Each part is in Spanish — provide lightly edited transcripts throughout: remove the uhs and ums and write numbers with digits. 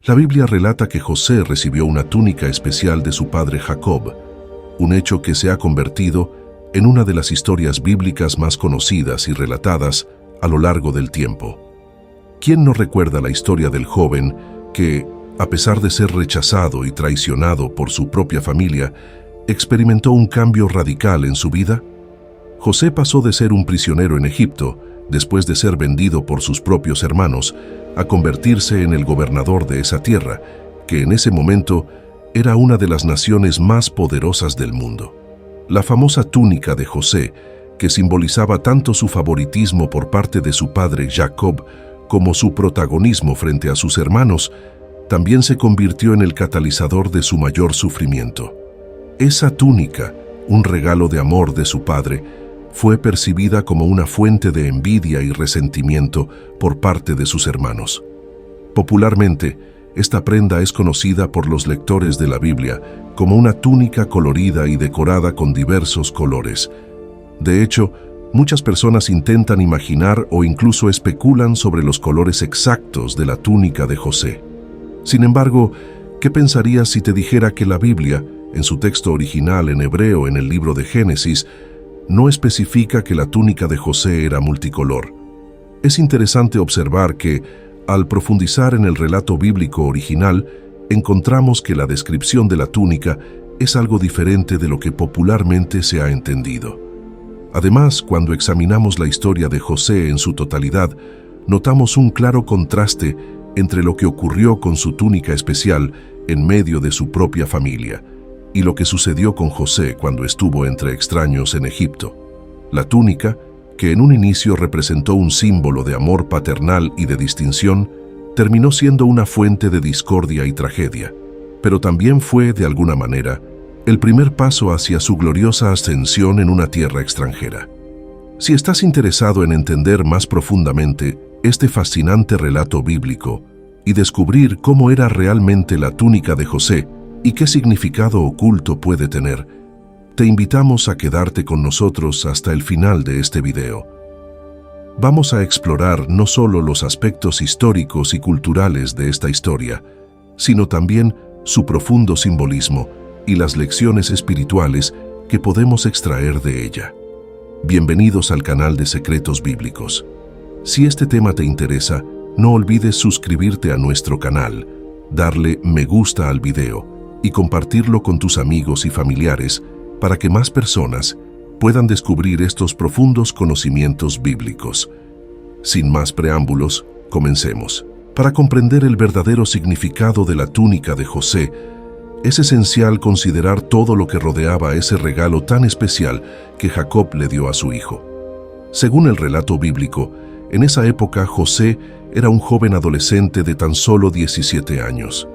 La Biblia relata que José recibió una túnica especial de su padre Jacob, un hecho que se ha convertido en una de las historias bíblicas más conocidas y relatadas a lo largo del tiempo. ¿Quién no recuerda la historia del joven que, a pesar de ser rechazado y traicionado por su propia familia, experimentó un cambio radical en su vida? José pasó de ser un prisionero en Egipto, después de ser vendido por sus propios hermanos, a convertirse en el gobernador de esa tierra, que en ese momento era una de las naciones más poderosas del mundo. La famosa túnica de José, que simbolizaba tanto su favoritismo por parte de su padre Jacob como su protagonismo frente a sus hermanos, también se convirtió en el catalizador de su mayor sufrimiento. Esa túnica, un regalo de amor de su padre, fue percibida como una fuente de envidia y resentimiento por parte de sus hermanos. Popularmente, esta prenda es conocida por los lectores de la Biblia como una túnica colorida y decorada con diversos colores. De hecho, muchas personas intentan imaginar o incluso especulan sobre los colores exactos de la túnica de José. Sin embargo, ¿qué pensarías si te dijera que la Biblia, en su texto original en hebreo en el libro de Génesis, no especifica que la túnica de José era multicolor? Es interesante observar que, al profundizar en el relato bíblico original, encontramos que la descripción de la túnica es algo diferente de lo que popularmente se ha entendido. Además, cuando examinamos la historia de José en su totalidad, notamos un claro contraste entre lo que ocurrió con su túnica especial en medio de su propia familia y lo que sucedió con José cuando estuvo entre extraños en Egipto. La túnica, que en un inicio representó un símbolo de amor paternal y de distinción, terminó siendo una fuente de discordia y tragedia, pero también fue, de alguna manera, el primer paso hacia su gloriosa ascensión en una tierra extranjera. Si estás interesado en entender más profundamente este fascinante relato bíblico y descubrir cómo era realmente la túnica de José y qué significado oculto puede tener, te invitamos a quedarte con nosotros hasta el final de este video. Vamos a explorar no solo los aspectos históricos y culturales de esta historia, sino también su profundo simbolismo y las lecciones espirituales que podemos extraer de ella. Bienvenidos al canal de Secretos Bíblicos. Si este tema te interesa, no olvides suscribirte a nuestro canal, darle me gusta al video y compartirlo con tus amigos y familiares para que más personas puedan descubrir estos profundos conocimientos bíblicos. Sin más preámbulos, comencemos. Para comprender el verdadero significado de la túnica de José, es esencial considerar todo lo que rodeaba ese regalo tan especial que Jacob le dio a su hijo. Según el relato bíblico, en esa época José era un joven adolescente de tan solo 17 años.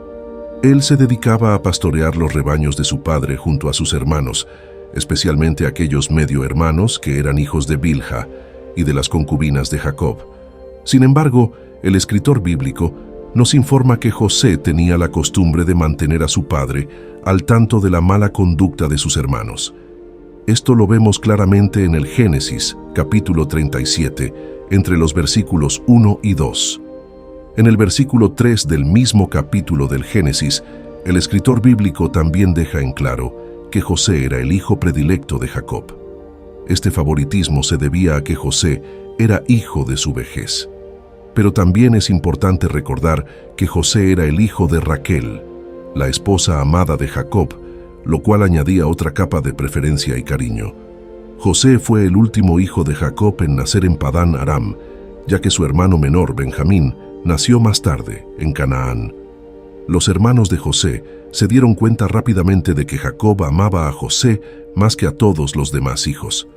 Él se dedicaba a pastorear los rebaños de su padre junto a sus hermanos, especialmente aquellos medio hermanos que eran hijos de Bilha y de las concubinas de Jacob. Sin embargo, el escritor bíblico nos informa que José tenía la costumbre de mantener a su padre al tanto de la mala conducta de sus hermanos. Esto lo vemos claramente en el Génesis, capítulo 37, entre los versículos 1 y 2. En el versículo 3 del mismo capítulo del Génesis, el escritor bíblico también deja en claro que José era el hijo predilecto de Jacob. Este favoritismo se debía a que José era hijo de su vejez. Pero también es importante recordar que José era el hijo de Raquel, la esposa amada de Jacob, lo cual añadía otra capa de preferencia y cariño. José fue el último hijo de Jacob en nacer en Padán Aram, ya que su hermano menor, Benjamín, nació más tarde, en Canaán. Los hermanos de José se dieron cuenta rápidamente de que Jacob amaba a José más que a todos los demás hijos.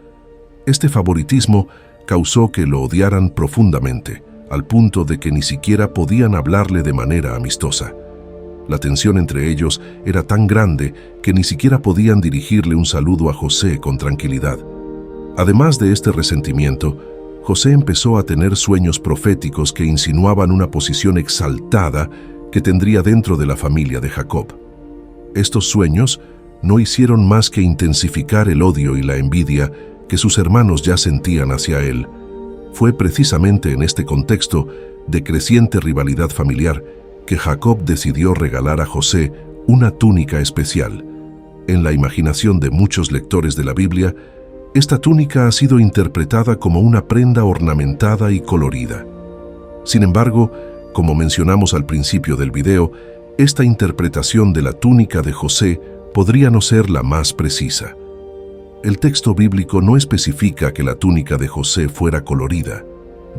Este favoritismo causó que lo odiaran profundamente, al punto de que ni siquiera podían hablarle de manera amistosa. La tensión entre ellos era tan grande que ni siquiera podían dirigirle un saludo a José con tranquilidad. Además de este resentimiento, José empezó a tener sueños proféticos que insinuaban una posición exaltada que tendría dentro de la familia de Jacob. Estos sueños no hicieron más que intensificar el odio y la envidia que sus hermanos ya sentían hacia él. Fue precisamente en este contexto de creciente rivalidad familiar que Jacob decidió regalar a José una túnica especial. En la imaginación de muchos lectores de la Biblia, esta túnica ha sido interpretada como una prenda ornamentada y colorida. Sin embargo, como mencionamos al principio del video, esta interpretación de la túnica de José podría no ser la más precisa. El texto bíblico no especifica que la túnica de José fuera colorida.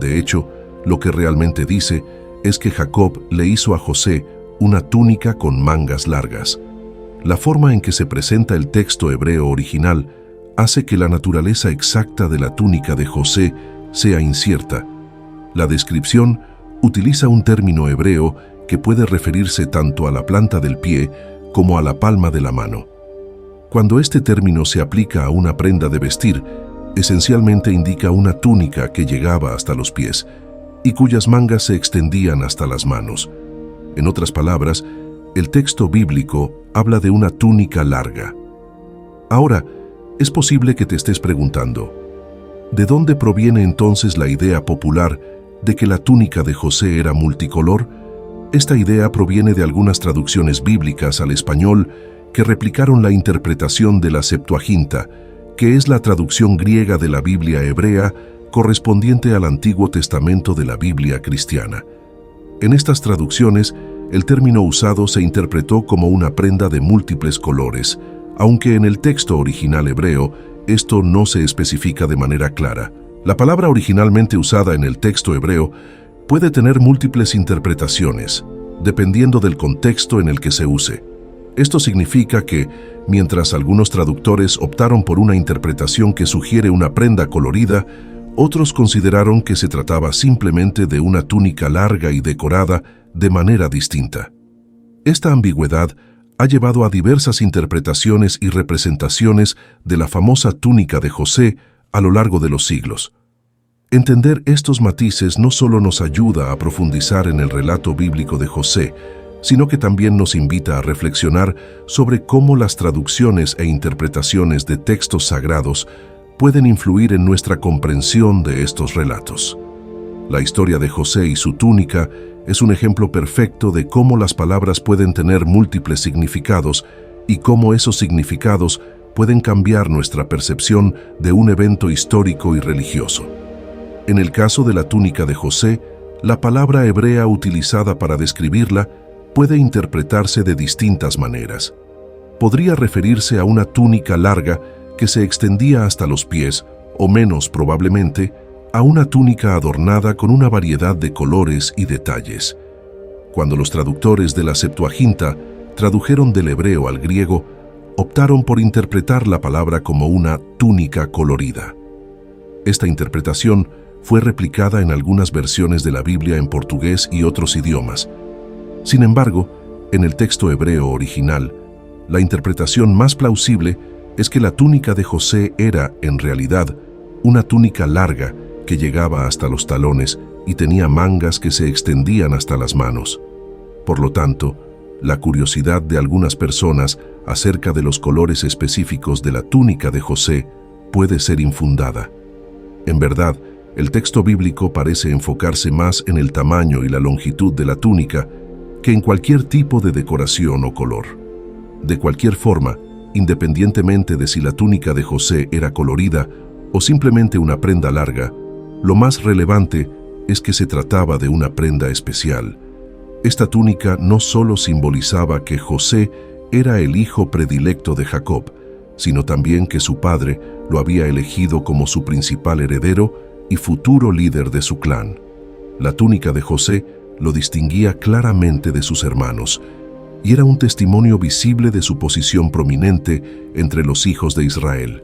De hecho, lo que realmente dice es que Jacob le hizo a José una túnica con mangas largas. La forma en que se presenta el texto hebreo original hace que la naturaleza exacta de la túnica de José sea incierta. La descripción utiliza un término hebreo que puede referirse tanto a la planta del pie como a la palma de la mano. Cuando este término se aplica a una prenda de vestir, esencialmente indica una túnica que llegaba hasta los pies y cuyas mangas se extendían hasta las manos. En otras palabras, el texto bíblico habla de una túnica larga. Ahora, es posible que te estés preguntando, ¿de dónde proviene entonces la idea popular de que la túnica de José era multicolor? Esta idea proviene de algunas traducciones bíblicas al español que replicaron la interpretación de la Septuaginta, que es la traducción griega de la Biblia hebrea correspondiente al Antiguo Testamento de la Biblia cristiana. En estas traducciones, el término usado se interpretó como una prenda de múltiples colores, aunque en el texto original hebreo esto no se especifica de manera clara. La palabra originalmente usada en el texto hebreo puede tener múltiples interpretaciones, dependiendo del contexto en el que se use. Esto significa que, mientras algunos traductores optaron por una interpretación que sugiere una prenda colorida, otros consideraron que se trataba simplemente de una túnica larga y decorada de manera distinta. Esta ambigüedad ha llevado a diversas interpretaciones y representaciones de la famosa túnica de José a lo largo de los siglos. Entender estos matices no solo nos ayuda a profundizar en el relato bíblico de José, sino que también nos invita a reflexionar sobre cómo las traducciones e interpretaciones de textos sagrados pueden influir en nuestra comprensión de estos relatos. La historia de José y su túnica es un ejemplo perfecto de cómo las palabras pueden tener múltiples significados y cómo esos significados pueden cambiar nuestra percepción de un evento histórico y religioso. En el caso de la túnica de José, la palabra hebrea utilizada para describirla puede interpretarse de distintas maneras. Podría referirse a una túnica larga que se extendía hasta los pies, o menos probablemente, a una túnica adornada con una variedad de colores y detalles. Cuando los traductores de la Septuaginta tradujeron del hebreo al griego, optaron por interpretar la palabra como una túnica colorida. Esta interpretación fue replicada en algunas versiones de la Biblia en portugués y otros idiomas. Sin embargo, en el texto hebreo original, la interpretación más plausible es que la túnica de José era, en realidad, una túnica larga que llegaba hasta los talones y tenía mangas que se extendían hasta las manos. Por lo tanto, la curiosidad de algunas personas acerca de los colores específicos de la túnica de José puede ser infundada. En verdad, el texto bíblico parece enfocarse más en el tamaño y la longitud de la túnica que en cualquier tipo de decoración o color. De cualquier forma, independientemente de si la túnica de José era colorida o simplemente una prenda larga, lo más relevante es que se trataba de una prenda especial. Esta túnica no solo simbolizaba que José era el hijo predilecto de Jacob, sino también que su padre lo había elegido como su principal heredero y futuro líder de su clan. La túnica de José lo distinguía claramente de sus hermanos y era un testimonio visible de su posición prominente entre los hijos de Israel.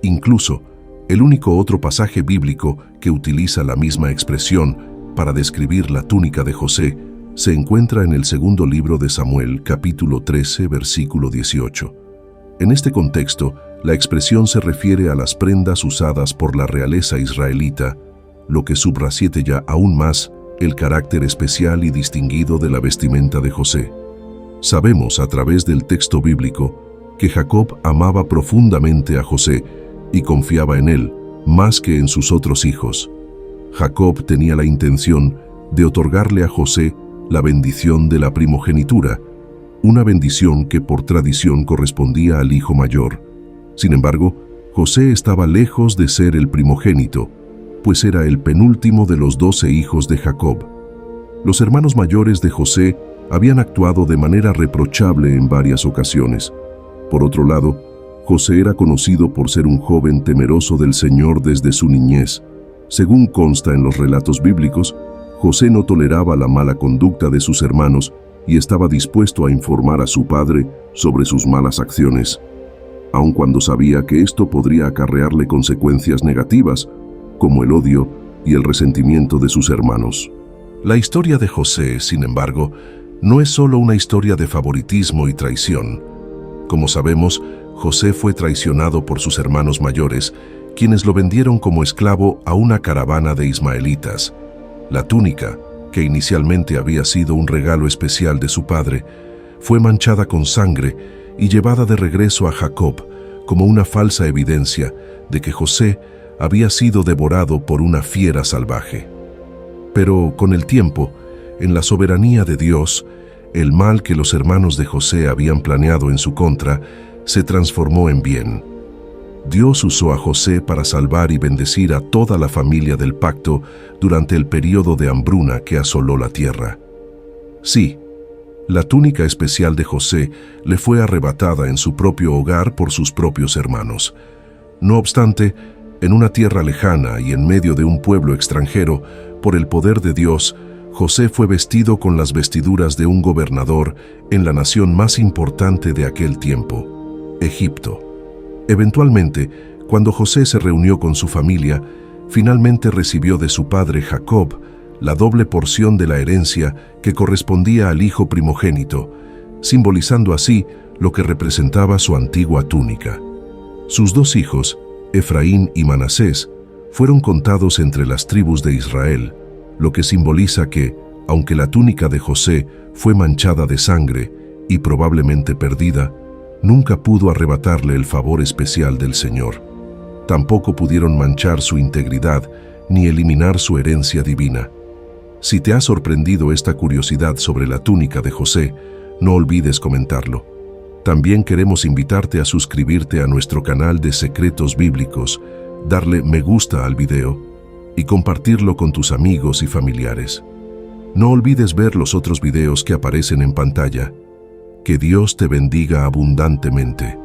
Incluso, el único otro pasaje bíblico que utiliza la misma expresión para describir la túnica de José se encuentra en el segundo libro de Samuel, capítulo 13, versículo 18. En este contexto, la expresión se refiere a las prendas usadas por la realeza israelita, lo que subrayete ya aún más el carácter especial y distinguido de la vestimenta de José. Sabemos a través del texto bíblico que Jacob amaba profundamente a José y confiaba en él más que en sus otros hijos. Jacob tenía la intención de otorgarle a José la bendición de la primogenitura, una bendición que por tradición correspondía al hijo mayor. Sin embargo, José estaba lejos de ser el primogénito, pues era el penúltimo de los 12 hijos de Jacob. Los hermanos mayores de José habían actuado de manera reprochable en varias ocasiones. Por otro lado, José era conocido por ser un joven temeroso del Señor desde su niñez. Según consta en los relatos bíblicos, José no toleraba la mala conducta de sus hermanos y estaba dispuesto a informar a su padre sobre sus malas acciones, aun cuando sabía que esto podría acarrearle consecuencias negativas, como el odio y el resentimiento de sus hermanos. La historia de José, sin embargo, no es solo una historia de favoritismo y traición. Como sabemos, José fue traicionado por sus hermanos mayores, quienes lo vendieron como esclavo a una caravana de ismaelitas. La túnica, que inicialmente había sido un regalo especial de su padre, fue manchada con sangre y llevada de regreso a Jacob como una falsa evidencia de que José había sido devorado por una fiera salvaje. Pero con el tiempo, en la soberanía de Dios, el mal que los hermanos de José habían planeado en su contra se transformó en bien. Dios usó a José para salvar y bendecir a toda la familia del pacto durante el período de hambruna que asoló la tierra. Sí, la túnica especial de José le fue arrebatada en su propio hogar por sus propios hermanos. No obstante, en una tierra lejana y en medio de un pueblo extranjero, por el poder de Dios, José fue vestido con las vestiduras de un gobernador en la nación más importante de aquel tiempo, Egipto. Eventualmente, cuando José se reunió con su familia, finalmente recibió de su padre Jacob la doble porción de la herencia que correspondía al hijo primogénito, simbolizando así lo que representaba su antigua túnica. Sus 2 hijos, Efraín y Manasés, fueron contados entre las tribus de Israel, lo que simboliza que, aunque la túnica de José fue manchada de sangre y probablemente perdida, nunca pudo arrebatarle el favor especial del Señor. Tampoco pudieron manchar su integridad ni eliminar su herencia divina. Si te ha sorprendido esta curiosidad sobre la túnica de José, no olvides comentarlo. También queremos invitarte a suscribirte a nuestro canal de Secretos Bíblicos, darle me gusta al video y compartirlo con tus amigos y familiares. No olvides ver los otros videos que aparecen en pantalla. Que Dios te bendiga abundantemente.